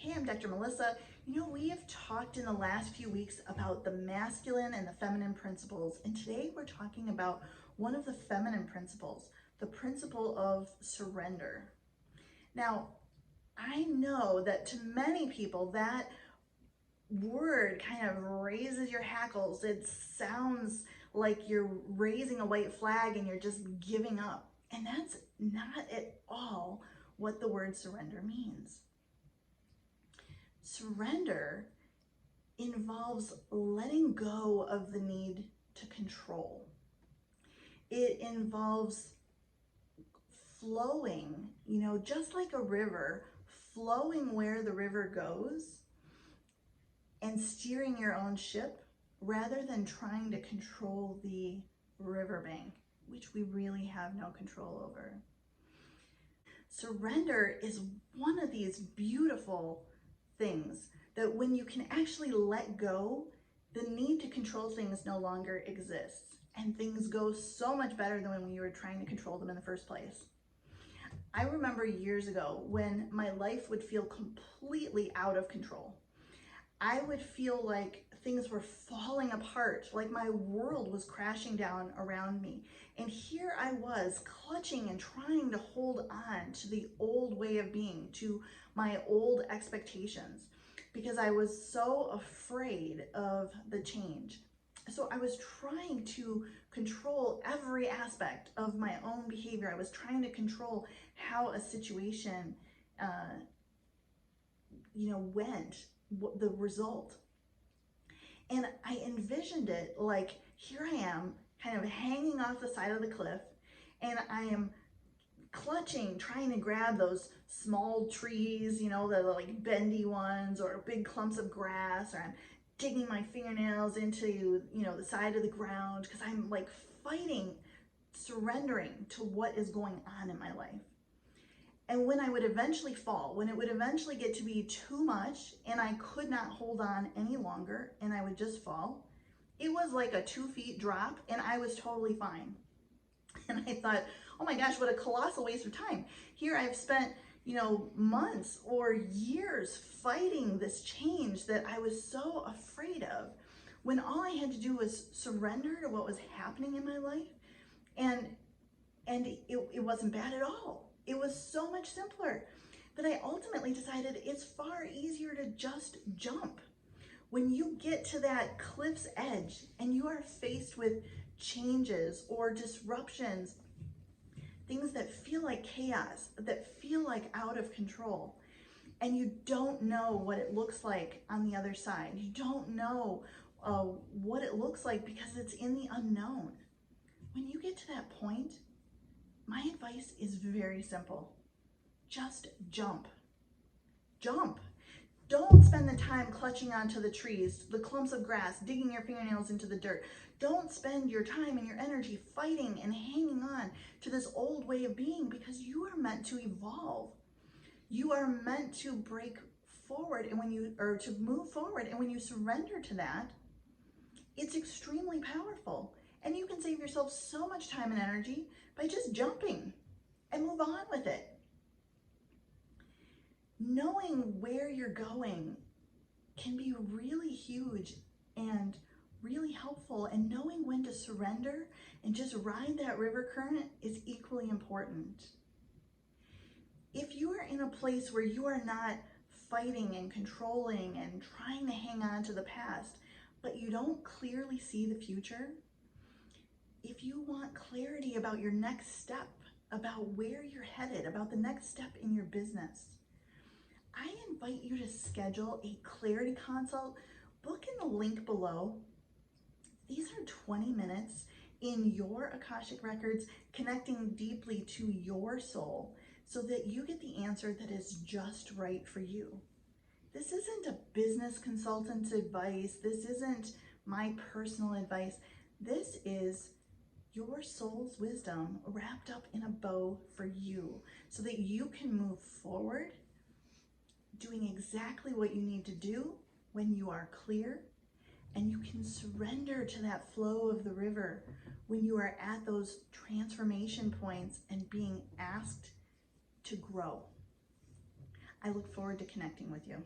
Hey, I'm Dr. Melissa. We have talked in the last few weeks about the masculine and the feminine principles, and today we're talking about one of the feminine principles, the principle of surrender. Now, I know that to many people that word kind of raises your hackles. It sounds like you're raising a white flag and you're just giving up. And that's not at all what the word surrender means. Surrender involves letting go of the need to control. It involves flowing, just like a river, flowing where the river goes and steering your own ship rather than trying to control the riverbank, which we really have no control over. Surrender is one of these beautiful things that when you can actually let go, the need to control things no longer exists and things go so much better than when you were trying to control them in the first place. I remember years ago when my life would feel completely out of control. I would feel like things were falling apart, like my world was crashing down around me. And here I was clutching and trying to hold on to the old way of being, to my old expectations, because I was so afraid of the change. So I was trying to control every aspect of my own behavior. I was trying to control how a situation, went, the result. And I envisioned it like here I am kind of hanging off the side of the cliff and I am clutching, trying to grab those small trees, the like bendy ones or big clumps of grass, or I'm digging my fingernails into, the side of the ground because I'm like fighting, surrendering to what is going on in my life. And when I would eventually fall, when it would eventually get to be too much and I could not hold on any longer and I would just fall, it was like a 2 feet drop and I was totally fine. And I thought, oh my gosh, what a colossal waste of time. Here I've spent, months or years fighting this change that I was so afraid of, when all I had to do was surrender to what was happening in my life. And it wasn't bad at all. It was so much simpler that I ultimately decided it's far easier to just jump. When you get to that cliff's edge and you are faced with changes or disruptions, things that feel like chaos, that feel like out of control, and you don't know what it looks like on the other side. You don't know what it looks like because it's in the unknown. When you get to that point, my advice is very simple. Just jump. Jump. Don't spend the time clutching onto the trees, the clumps of grass, digging your fingernails into the dirt. Don't spend your time and your energy fighting and hanging on to this old way of being, because you are meant to evolve. You are meant to break forward to move forward. And when you surrender to that, it's extremely powerful. And you can save yourself so much time and energy by just jumping and move on with it. Knowing where you're going can be really huge and really helpful, and knowing when to surrender and just ride that river current is equally important. If you are in a place where you are not fighting and controlling and trying to hang on to the past, but you don't clearly see the future, if you want clarity about your next step, about where you're headed, about the next step in your business, I invite you to schedule a clarity consult. Book in the link below. These are 20 minutes in your Akashic records, connecting deeply to your soul so that you get the answer that is just right for you. This isn't a business consultant's advice. This isn't my personal advice. This is your soul's wisdom wrapped up in a bow for you so that you can move forward doing exactly what you need to do when you are clear, and you can surrender to that flow of the river when you are at those transformation points and being asked to grow. I look forward to connecting with you.